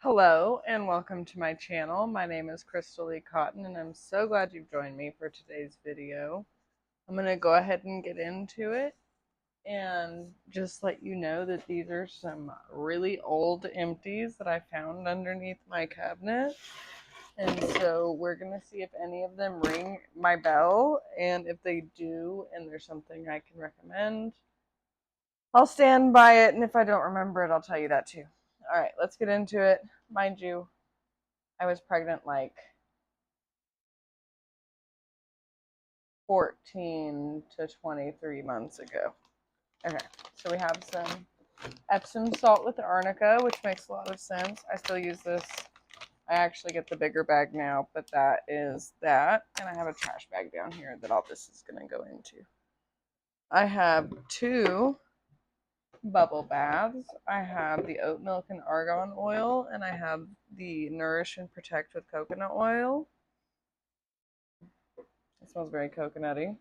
Hello and welcome to my channel. My name is Crystal Lee Cotton and I'm so glad you've joined me for today's video. I'm going to go ahead and get into it and just let you know that these are some really old empties that I found underneath my cabinet. And so we're going to see if any of them ring my bell, and if they do and there's something I can recommend, I'll stand by it, and if I don't remember it, I'll tell you that too. All right, let's get into it. Mind you, I was pregnant like 14 to 23 months ago. Okay, so we have some Epsom salt with arnica, which makes a lot of sense. I still use this. I actually get the bigger bag now, but that is that. And I have a trash bag down here that all this is going to go into. I have two bubble baths. I have the oat milk and argan oil, and I have the Nourish and Protect with coconut oil. It smells very coconutty.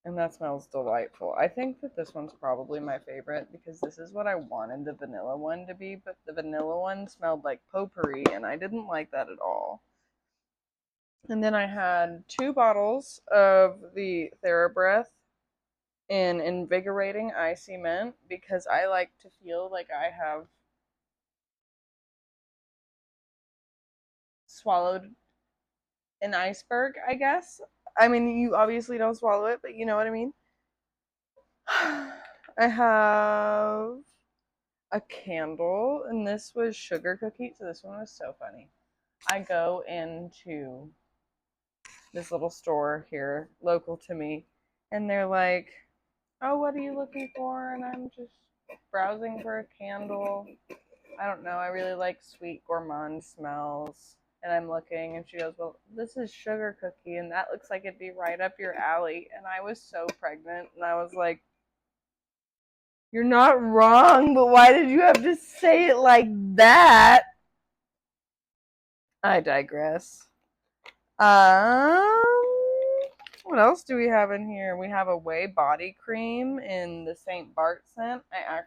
And that smells delightful. I think that this one's probably my favorite because this is what I wanted the vanilla one to be, but the vanilla one smelled like potpourri, and I didn't like that at all. And then I had two bottles of the TheraBreath in Invigorating Eye Cement because I like to feel like I have swallowed an iceberg, I guess. I mean, you obviously don't swallow it, but you know what I mean. I have a candle, and this was sugar cookie, so this one was so funny. I go into this little store here local to me, and they're like, oh, what are you looking for? And I'm just browsing for a candle. I don't know, I really like sweet gourmand smells, and I'm looking, and she goes, well, this is sugar cookie, and that looks like it'd be right up your alley. And I was so pregnant, and I was like, you're not wrong, but why did you have to say it like that? I digress. Um, what else do we have in here? We have a Way body cream in the St. Bart scent. I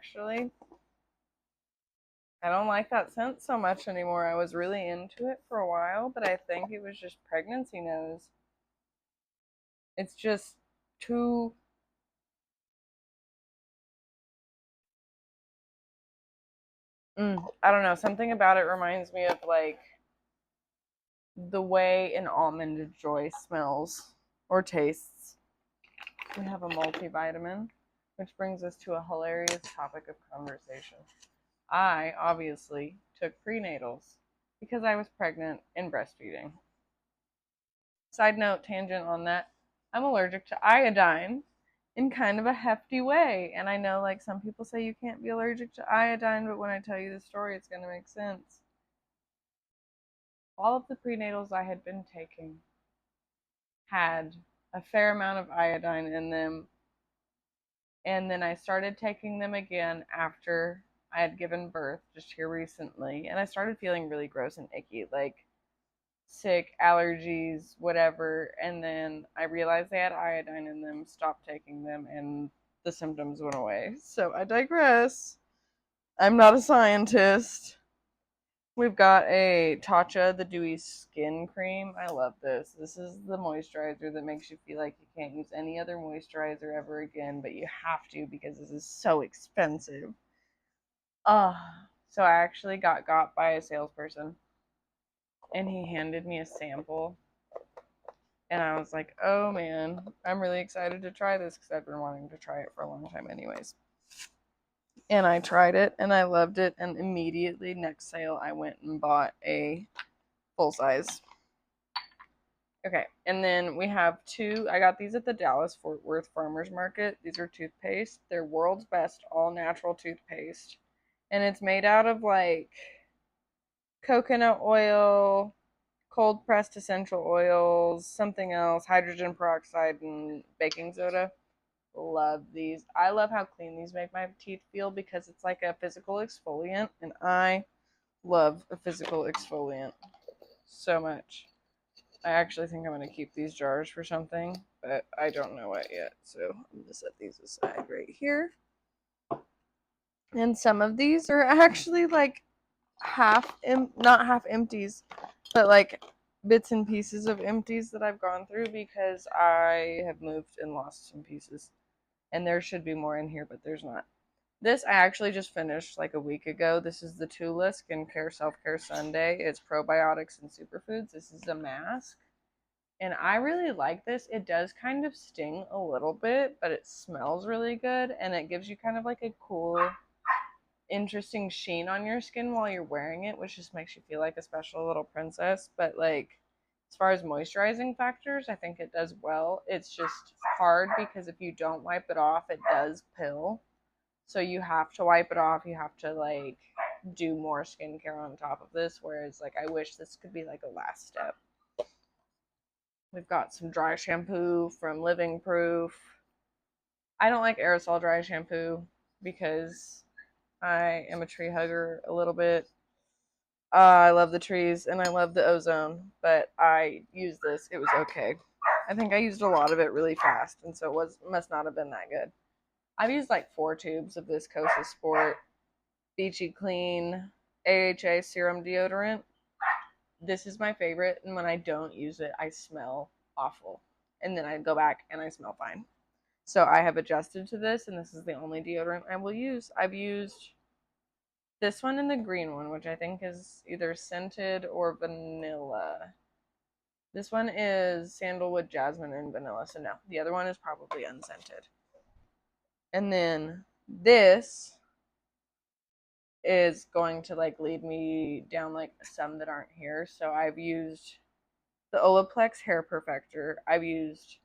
don't like that scent so much anymore. I was really into it for a while, but I think it was just pregnancy nose. It's just too I don't know, something about it reminds me of like the way an almond joy smells or tastes. We have a multivitamin, which brings us to a hilarious topic of conversation. I obviously took prenatals because I was pregnant and breastfeeding. Side note, tangent on that, I'm allergic to iodine in kind of a hefty way. And I know like some people say you can't be allergic to iodine, but when I tell you the story, it's going to make sense. All of the prenatals I had been taking had a fair amount of iodine in them. And then I started taking them again after I had given birth just here recently. And I started feeling really gross and icky, like sick, allergies, whatever. And then I realized they had iodine in them, stopped taking them, and the symptoms went away. So I digress. I'm not a scientist. We've got a Tatcha, the Dewy Skin Cream. I love this. This is the moisturizer that makes you feel like you can't use any other moisturizer ever again, but you have to because this is so expensive. So I actually got by a salesperson, and he handed me a sample, and I was like, oh man, I'm really excited to try this because I've been wanting to try it for a long time anyways. And I tried it, and I loved it, and immediately next sale I went and bought a full size. Okay, and then we have two. I got these at the Dallas Fort Worth Farmers Market. These are toothpaste. They're world's best all natural toothpaste. And it's made out of like coconut oil, cold pressed essential oils, something else, hydrogen peroxide, and baking soda. Love these. I love how clean these make my teeth feel because it's like a physical exfoliant, and I love a physical exfoliant so much. I actually think I'm going to keep these jars for something, but I don't know what yet. So I'm going to set these aside right here. And some of these are actually like not half empties, but like bits and pieces of empties that I've gone through because I have moved and lost some pieces. And there should be more in here, but there's not. This I actually just finished like a week ago. This is the Tula Skincare Self-Care Sundae. It's probiotics and superfoods. This is a mask. And I really like this. It does kind of sting a little bit, but it smells really good. And it gives you kind of like a cool, interesting sheen on your skin while you're wearing it, which just makes you feel like a special little princess. But like, as far as moisturizing factors, I think it does well. It's just hard because if you don't wipe it off, it does pill. So you have to wipe it off. You have to like do more skincare on top of this. Whereas like I wish this could be like a last step. We've got some dry shampoo from Living Proof. I don't like aerosol dry shampoo because I am a tree hugger a little bit. I love the trees and I love the ozone, but I used this. It was okay. I think I used a lot of it really fast, and so it must not have been that good. I've used like 4 tubes of this Kosas Sport Beachy Clean AHA serum deodorant. This is my favorite, and when I don't use it, I smell awful. And then I go back and I smell fine. So I have adjusted to this, and this is the only deodorant I will use. I've used this one and the green one, which I think is either scented or vanilla. This one is sandalwood, jasmine, and vanilla. So no, the other one is probably unscented. And then this is going to like lead me down like some that aren't here. So I've used the Olaplex Hair Perfector. I've used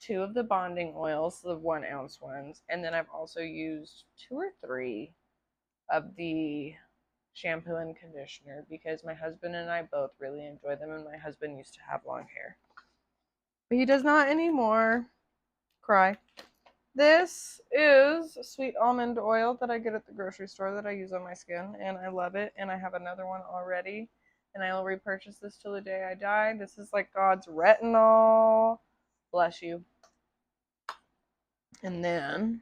2 of the bonding oils, the 1-ounce ones, and then I've also used 2 or 3 of the shampoo and conditioner because my husband and I both really enjoy them, and my husband used to have long hair. But he does not anymore. Cry. This is sweet almond oil that I get at the grocery store that I use on my skin, and I love it, and I have another one already, and I will repurchase this till the day I die. This is like God's retinol. Bless you. And then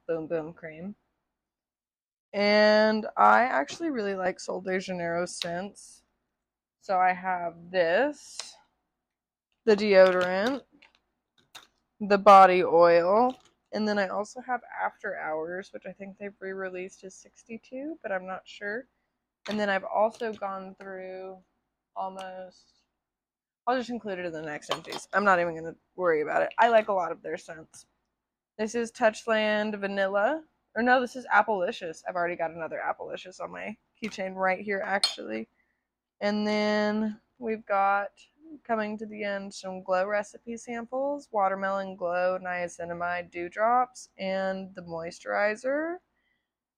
Boom Boom Cream. And I actually really like Sol de Janeiro scents. So I have this, the deodorant, the body oil, and then I also have After Hours, which I think they've re-released as 62, but I'm not sure. And then I've also gone through almost, I'll just include it in the next empties. I'm not even going to worry about it. I like a lot of their scents. This is Touchland Vanilla. Or no, this is Applelicious. I've already got another Applelicious on my keychain right here, actually. And then we've got, coming to the end, some glow recipe samples. Watermelon Glow, Niacinamide Dewdrops, and the moisturizer.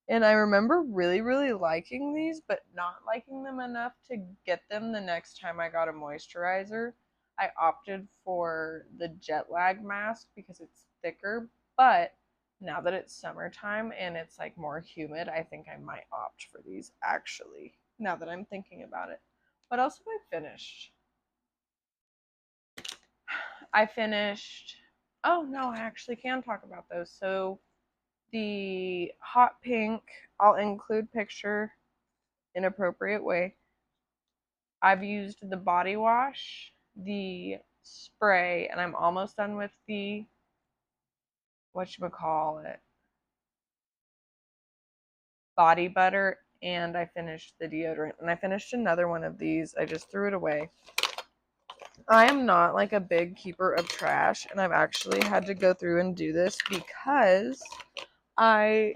And I remember really, really liking these, but not liking them enough to get them the next time I got a moisturizer. I opted for the jet lag mask because it's thicker, but now that it's summertime and it's like more humid, I think I might opt for these actually, now that I'm thinking about it. What else have I finished? I finished, oh no, I actually can talk about those. So the hot pink, I'll include picture in appropriate way. I've used the body wash, the spray, and I'm almost done with the whatchamacallit, body butter, and I finished the deodorant. And I finished another one of these. I just threw it away. I am not like a big keeper of trash, and I've actually had to go through and do this because I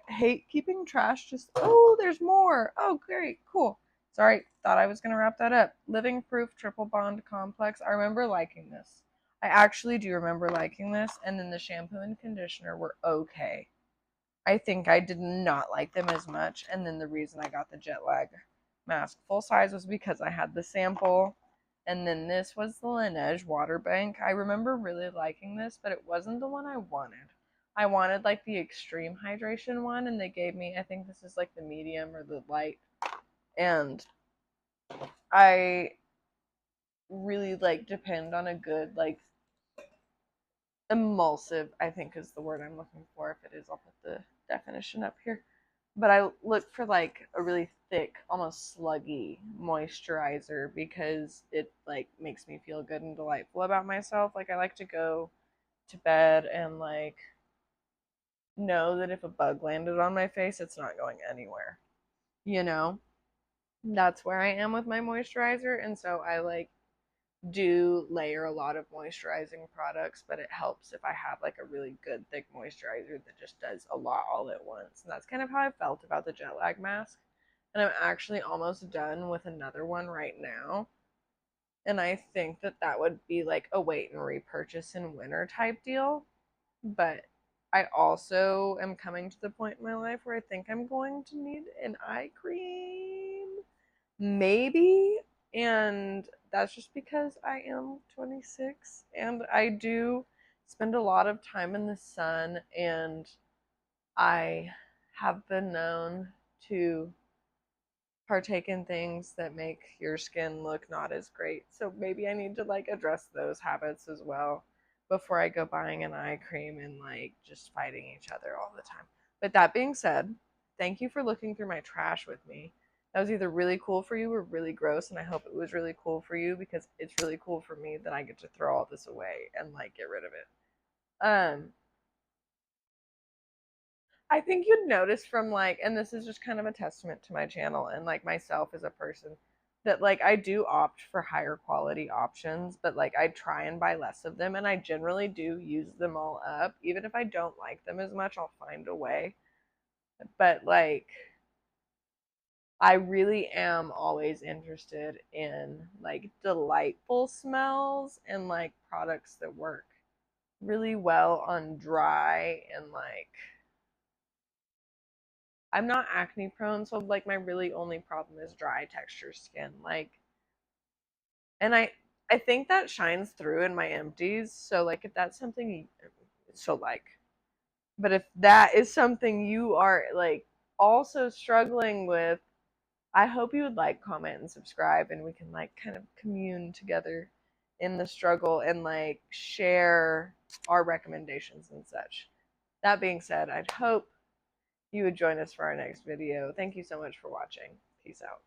hate keeping trash. Just, oh, there's more. Oh, great, cool. Sorry, thought I was going to wrap that up. Living Proof Triple Bond Complex. I remember liking this. I actually do remember liking this, and then the shampoo and conditioner were okay. I think I did not like them as much, and then the reason I got the jet lag mask full size was because I had the sample, and then this was the Laneige Water Bank. I remember really liking this, but it wasn't the one I wanted. I wanted like the extreme hydration one, and they gave me, I think this is like the medium or the light, and I really like depend on a good like emulsive, I think is the word I'm looking for. If it is, I'll put the definition up here. But I look for like a really thick, almost sluggy moisturizer because it like makes me feel good and delightful about myself. Like I like to go to bed and like know that if a bug landed on my face, it's not going anywhere. You know? That's where I am with my moisturizer, and so I like do layer a lot of moisturizing products, but it helps if I have like a really good thick moisturizer that just does a lot all at once. And that's kind of how I felt about the jet lag mask. And I'm actually almost done with another one right now. And I think that that would be like a wait and repurchase in winter type deal. But I also am coming to the point in my life where I think I'm going to need an eye cream. Maybe. And that's just because I am 26 and I do spend a lot of time in the sun, and I have been known to partake in things that make your skin look not as great. So maybe I need to like address those habits as well before I go buying an eye cream and like just fighting each other all the time. But that being said, thank you for looking through my trash with me. That was either really cool for you or really gross, and I hope it was really cool for you because it's really cool for me that I get to throw all this away and like get rid of it. I think you'd notice from like, and this is just kind of a testament to my channel and like myself as a person, that like I do opt for higher quality options, but like I try and buy less of them, and I generally do use them all up. Even if I don't like them as much, I'll find a way. But like, I really am always interested in like delightful smells and like products that work really well on dry and like I'm not acne prone, so like my really only problem is dry texture skin. Like, and I think that shines through in my empties. So like if that's something so like, but if that is something you are like also struggling with, I hope you would like, comment, and subscribe, and we can like kind of commune together in the struggle and like share our recommendations and such. That being said, I'd hope you would join us for our next video. Thank you so much for watching. Peace out.